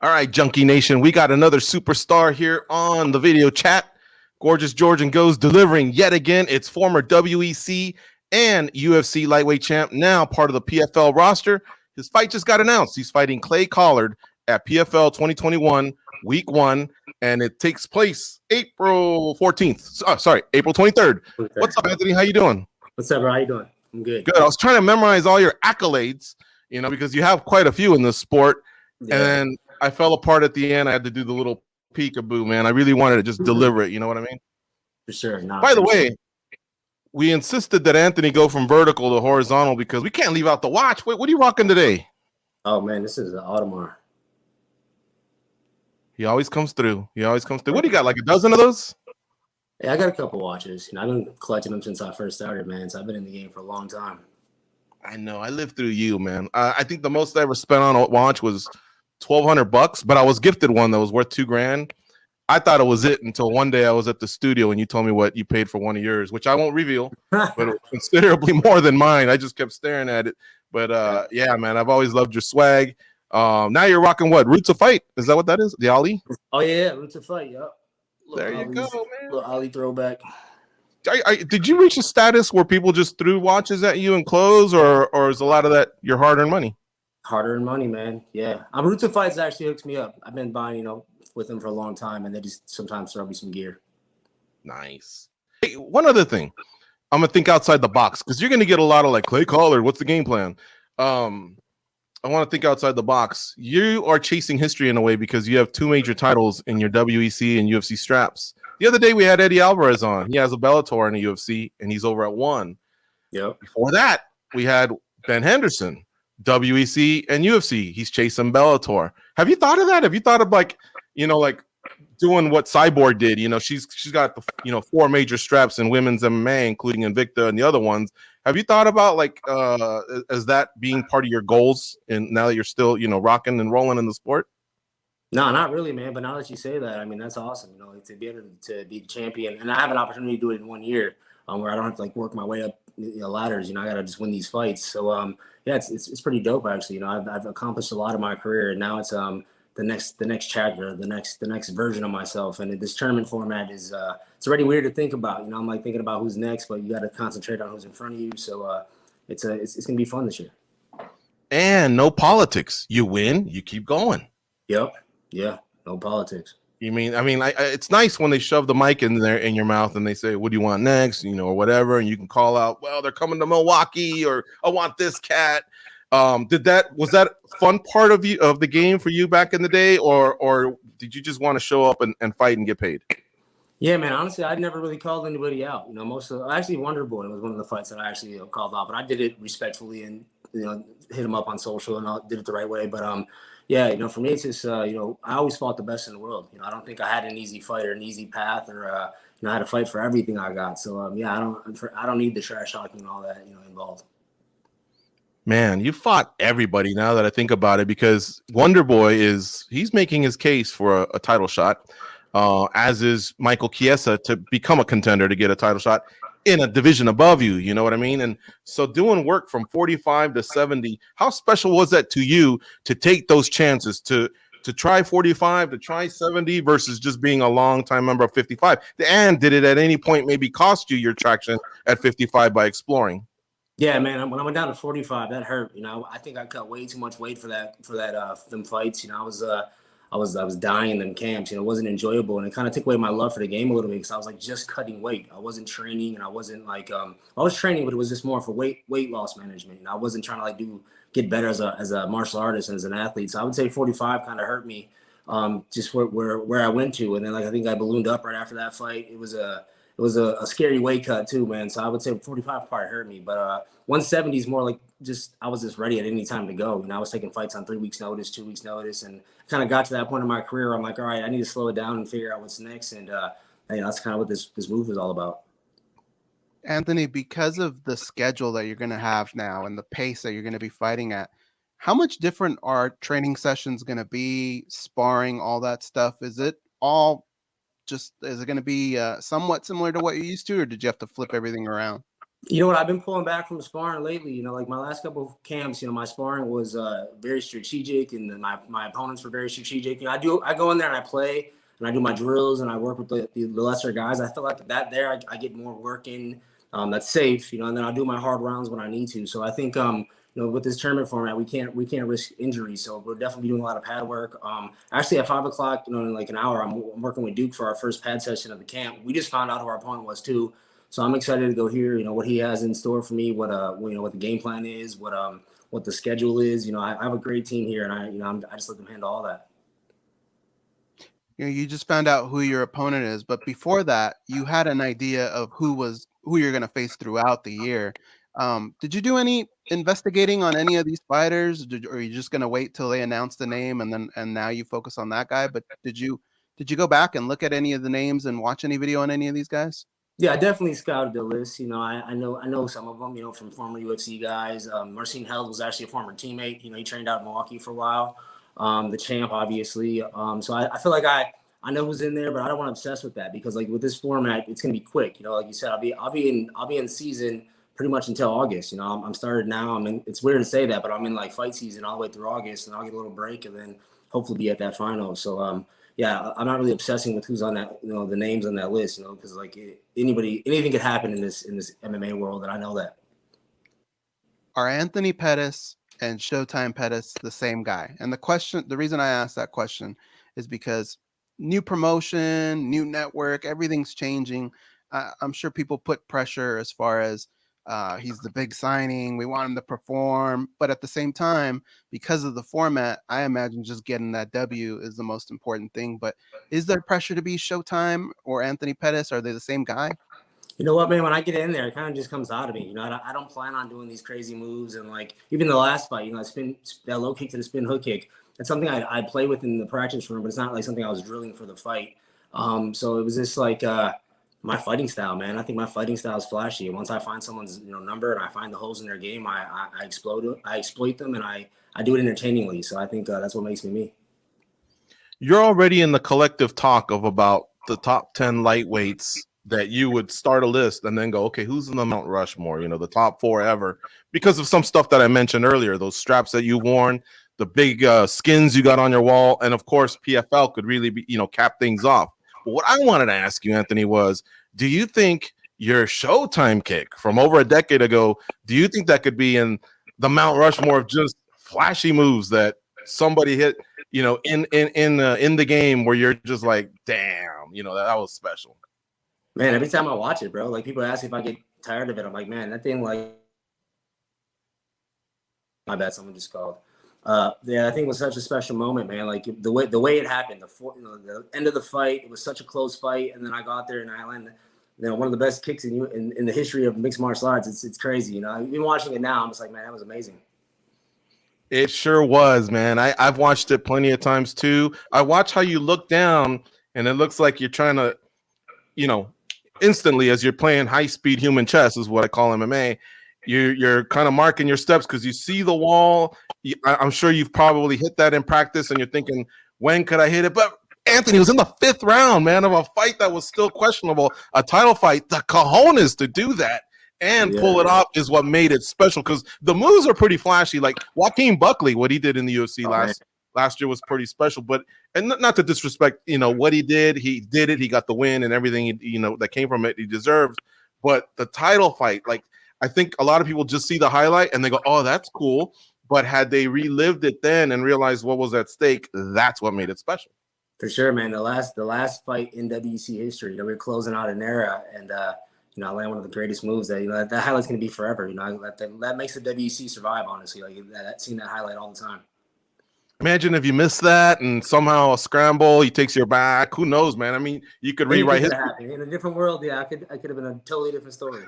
All right, Junkie Nation, we got another superstar here on the video chat. Gorgeous Georgian Goes delivering yet again. It's former WEC and UFC lightweight champ, now part of the PFL roster. His fight just got announced. He's fighting Clay Collard at PFL 2021, week 1, and it takes place April 14th. April 23rd. Okay. What's up, Anthony? How you doing? What's up, bro? How you doing? I'm good. Good. I was trying to memorize all your accolades, because you have quite a few in this sport. Yeah. And then I fell apart at the end. I had to do the little peekaboo, man. I really wanted to just deliver it. You know what I mean? For sure. By the way, we insisted that Anthony go from vertical to horizontal because we can't leave out the watch. Wait, what are you rocking today? Oh, man, this is an Audemars. He always comes through. What do you got, like a dozen of those? Yeah, I got a couple watches. I've been collecting them since I first started, man. So I've been in the game for a long time. I know. I lived through you, man. I think the most I ever spent on a watch was $1,200, but I was gifted one that was worth $2,000. I thought it was it until one day I was at the studio and you told me what you paid for one of yours, which I won't reveal, but it was considerably more than mine. I just kept staring at it. But yeah, man, I've always loved your swag. Now you're rocking what? Roots of Fight? Is that what that is? The Ali? Oh yeah, Roots of Fight. Yep. There you go, man. Little Ali throwback. Did you reach a status where people just threw watches at you and clothes, or is a lot of that your hard-earned money? Hard-earned money, man. Yeah. Roots of Fights actually hooks me up. I've been buying, with them for a long time, and they just sometimes throw me some gear. Nice. Hey, one other thing. I'm going to think outside the box because you're going to get a lot of like, Clay Collard, what's the game plan? I want to think outside the box. You are chasing history in a way because you have 2 major titles in your WEC and UFC straps. The other day we had Eddie Alvarez on. He has a Bellator in the UFC, and he's over at 1. Yep. Before that, we had Ben Henderson, WEC and UFC. He's chasing Bellator. Have you thought of that? Have you thought of like doing what Cyborg did? She's got the 4 major straps in women's MMA, including Invicta and the other ones. Have you thought about as that being part of your goals? And now that you're still rocking and rolling in the sport? No, not really, man. But now that you say that, I mean, that's awesome. To be able to be the champion, and I have an opportunity to do it in 1 year, where I don't have to work my way up ladders. I got to just win these fights. So yeah, it's pretty dope actually. I've accomplished a lot of my career, and now it's the next chapter, the next version of myself. And this tournament format is it's already weird to think about. I'm thinking about who's next, but you got to concentrate on who's in front of you. So it's gonna be fun this year. And no politics. You win, you keep going. Yep. Yeah. No politics. It's nice when they shove the mic in your mouth and they say, "What do you want next?" Or whatever, and you can call out, "Well, they're coming to Milwaukee," or "I want this cat." Was that fun part of the game for you back in the day, or did you just want to show up and fight and get paid? Yeah, man. Honestly, I'd never really called anybody out. Actually, Wonder Boy was one of the fights that I actually called out, but I did it respectfully and hit him up on social and I did it the right way. But yeah, for me, it's just I always fought the best in the world. I don't think I had an easy fight or an easy path, or I had to fight for everything I got. So yeah, I don't need the trash talking and all that involved. Man, you fought everybody now that I think about it, because Wonder Boy he's making his case for a title shot, as is Michael Chiesa to become a contender to get a title shot in a division above you. You know what I mean? And so doing work from 45 to 70, how special was that to you to take those chances to try 45, to try 70 versus just being a long-time member of 55? And did it at any point maybe cost you your traction at 55 by exploring? Yeah, man. When I went down to 45, that hurt. I think I cut way too much weight for them fights. I was dying in them camps. It wasn't enjoyable, and it kind of took away my love for the game a little bit because I was just cutting weight. I wasn't training, and I wasn't I was training, but it was just more for weight loss management. I wasn't trying to get better as a martial artist and as an athlete. So I would say 45 kind of hurt me, just where I went to, and then I think I ballooned up right after that fight. It was a scary weight cut too, man. So I would say 45 probably hurt me, but 170 is more I was just ready at any time to go. I was taking fights on 3 weeks notice, 2 weeks notice, and kind of got to that point in my career where I'm like, all right, I need to slow it down and figure out what's next. And that's kind of what this move is all about. Anthony, because of the schedule that you're going to have now and the pace that you're going to be fighting at, how much different are training sessions going to be, sparring, all that stuff? Is it going to be somewhat similar to what you're used to, or did you have to flip everything around? You know what? I've been pulling back from sparring lately. You know, like my last couple of camps, you know, my sparring was very strategic, and then my opponents were very strategic. You know, I go in there and I play and I do my drills and I work with the lesser guys. I feel like that there I get more work in. That's safe, you know, and then I'll do my hard rounds when I need to. So I think you know, with this tournament format, we can't risk injury. So we're definitely doing a lot of pad work. Actually at 5 o'clock, you know, in like an hour, I'm working with Duke for our first pad session of the camp. We just found out who our opponent was too. So I'm excited to go hear, you know, what he has in store for me, what you know, what the game plan is, what the schedule is. You know, I have a great team here, and I just let them handle all that. You know, you just found out who your opponent is, but before that, you had an idea of who you're going to face throughout the year. Did you do any investigating on any of these fighters, or are you just going to wait till they announce the name and now you focus on that guy? But did you go back and look at any of the names and watch any video on any of these guys? Yeah, I definitely scouted the list. You know, I know some of them, you know, from former UFC guys. Marcin Held was actually a former teammate. You know, he trained out in Milwaukee for a while. The champ, obviously. So I feel like I know who's in there, but I don't want to obsess with that because like with this format, it's gonna be quick. You know, like you said, I'll be in season pretty much until August. You know, I'm started now. It's weird to say that, but I'm in like fight season all the way through August, and I'll get a little break and then hopefully be at that final. So yeah, I'm not really obsessing with who's on that, you know, the names on that list, you know, because like anything could happen in this MMA world, and I know that. Are Anthony Pettis and Showtime Pettis the same guy? And the reason I asked that question is because new promotion, new network, everything's changing. I'm sure people put pressure as far as he's the big signing. We want him to perform. But at the same time, because of the format, I imagine just getting that W is the most important thing. But is there pressure to be Showtime or Anthony Pettis? Are they the same guy? You know what, man? When I get in there, it kind of just comes out of me. You know, I don't plan on doing these crazy moves, and like even the last fight, you know, that low kick to the spin hook kick. That's something I play with in the practice room, but it's not like something I was drilling for the fight. So it was just like my fighting style, man. I think my fighting style is flashy. And once I find someone's number and I find the holes in their game, I exploit them, and I do it entertainingly. So I think that's what makes me me. You're already in the collective talk of about the top 10 lightweights that you would start a list and then go, okay, who's in the Mount Rushmore, the top 4 ever, because of some stuff that I mentioned earlier, those straps that you've worn, the big skins you got on your wall, and of course PFL could really be, cap things off. But what I wanted to ask you, Anthony, was, do you think your Showtime kick from over a decade ago, do you think that could be in the Mount Rushmore of just flashy moves that somebody hit, in the game where you're just like, damn, that was special? Man, every time I watch it, bro, like people ask if I get tired of it. I'm like, man, that thing, like, my bad, someone just called. Yeah, I think it was such a special moment, man. Like the way it happened, the end of the fight, it was such a close fight, and then I got there and I landed, one of the best kicks in the history of mixed martial arts. It's crazy, Even watching it now, I'm just like, man, that was amazing. It sure was, man. I've watched it plenty of times too. I watch how you look down, and it looks like you're trying to, instantly, as you're playing high-speed human chess, is what I call MMA, you're kind of marking your steps because you see the wall. I'm sure you've probably hit that in practice, and you're thinking, when could I hit it? But Anthony was in the 5th round, man, of a fight that was still questionable, a title fight. The cojones to do that and pull it off is what made it special, because the moves are pretty flashy. Like Joaquin Buckley, what he did in the UFC last year was pretty special. But, and not to disrespect, what he did it, he got the win and everything, that came from it, he deserves. But the title fight, like, I think a lot of people just see the highlight and they go, oh, that's cool. But had they relived it then and realized what was at stake, that's what made it special. For sure, man. The last fight in WC history, we're closing out an era, and I land one of the greatest moves that that highlight's gonna be forever. That makes the WC survive, honestly. Like seeing that highlight all the time. Imagine if you miss that and somehow a scramble, he takes your back. Who knows, man? I mean, you could rewrite history. In a different world. Yeah, I could have been a totally different story.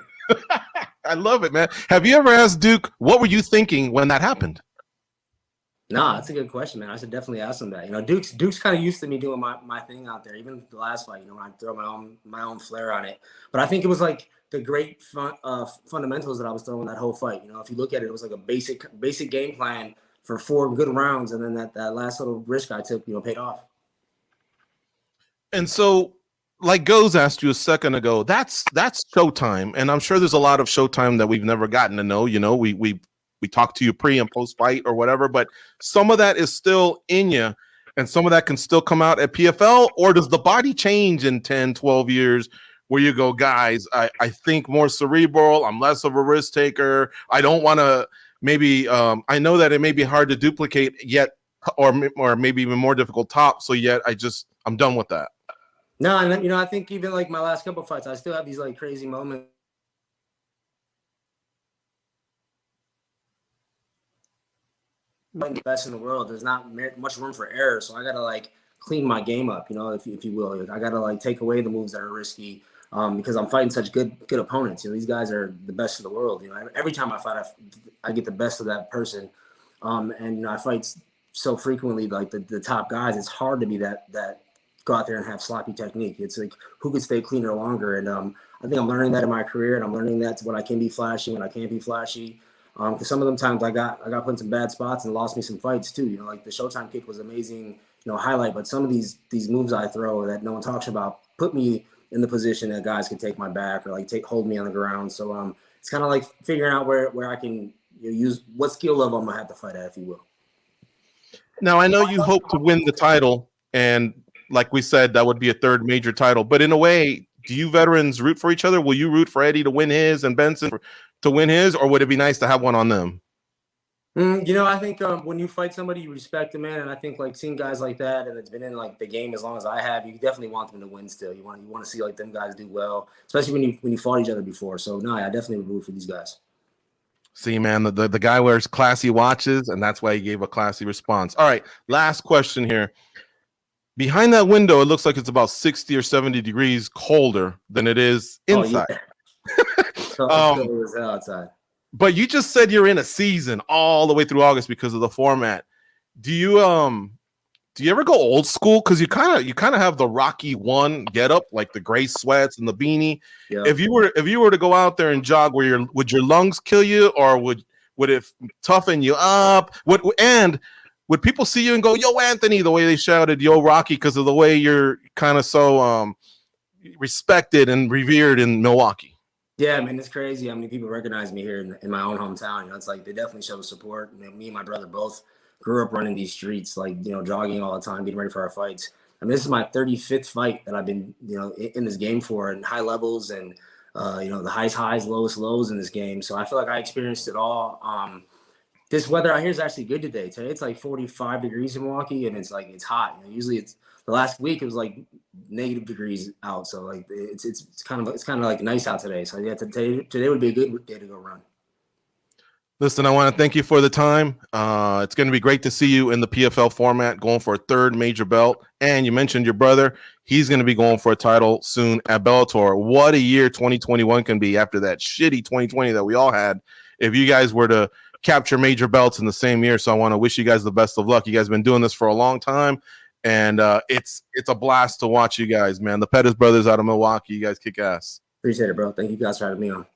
I love it, man. Have you ever asked Duke, what were you thinking when that happened? Nah, that's a good question, man. I should definitely ask him that. Duke's kind of used to me doing my thing out there. Even the last fight, when I throw my own flair on it. But I think it was like the great fundamentals that I was throwing that whole fight. If you look at it, it was like a basic game plan for 4 good rounds, and then that last little risk I took, paid off. And so like Goes asked you a second ago, that's Showtime, and I'm sure there's a lot of Showtime that we've never gotten to know. You know, we talk to you pre and post fight or whatever, but some of that is still in you, and some of that can still come out at PFL. Or does the body change in 10, 12 years where you go, guys, I think more cerebral, I'm less of a risk taker, I don't want to maybe I know that it may be hard to duplicate yet, or maybe even more difficult top, so yet I'm done with that. No, and you know, I think even like my last couple of fights, I still have these like crazy moments. The best in the world, there's not much room for error, so I gotta like clean my game up, you know, if you will. I gotta like take away the moves that are risky, because I'm fighting such good opponents. You know, these guys are the best in the world. You know, every time I fight, I get the best of that person, and you know, I fight so frequently like the top guys. It's hard to be that go out there and have sloppy technique. It's like who can stay cleaner longer, and I think I'm learning that in my career, and I'm learning that when I can be flashy, when I can't be flashy. Because some of them times I got put in some bad spots and lost me some fights too. You know, like the Showtime kick was amazing, you know, highlight. But some of these moves I throw that no one talks about put me in the position that guys can take my back or like hold me on the ground. So it's kind of like figuring out where I can use what skill level I'm gonna have to fight at, if you will. Now I know you hope to win the title, and like we said, that would be a third major title. But in a way, do you veterans root for each other? Will you root for Eddie to win his and Benson to win his, or would it be nice to have one on them? You know, I think when you fight somebody, you respect them, man. And I think like seeing guys like that, and it's been in like the game as long as I have, you definitely want them to win. Still, you want to see like them guys do well, especially when you fought each other before. So no, I definitely would root for these guys. See, man, the guy wears classy watches, and that's why he gave a classy response. All right, last question here. Behind that window, it looks like it's about 60 or 70 degrees colder than it is inside. Oh, yeah. So it was outside. But you just said you're in a season all the way through August because of the format. Do you ever go old school? Because you kind of have the Rocky One get up, like the gray sweats and the beanie. Yeah. If you were to go out there and jog, would your lungs kill you, or would it toughen you up? Would people see you and go, "Yo, Anthony," the way they shouted, "Yo, Rocky," because of the way you're kind of so respected and revered in Milwaukee? Yeah, man, it's crazy how many people recognize me here in my own hometown. You know, it's like they definitely show support. You know, me and my brother both grew up running these streets, like, you know, jogging all the time, getting ready for our fights. I mean, this is my 35th fight that I've been, you know, in this game for, and high levels and, you know, the highs, lowest lows in this game. So I feel like I experienced it all. This weather out here is actually good today. Today it's like 45 degrees in Milwaukee, and it's hot. You know, usually it's the last week it was like negative degrees out. So like it's kind of like nice out today. So yeah, today would be a good day to go run. Listen, I want to thank you for the time. It's going to be great to see you in the PFL format, going for a third major belt. And you mentioned your brother. He's going to be going for a title soon at Bellator. What a year 2021 can be after that shitty 2020 that we all had. If you guys were to capture major belts in the same year. So I want to wish you guys the best of luck. You guys have been doing this for a long time, and it's a blast to watch you guys, man. The Pettis brothers out of Milwaukee, you guys kick ass. Appreciate it, bro. Thank you guys for having me on.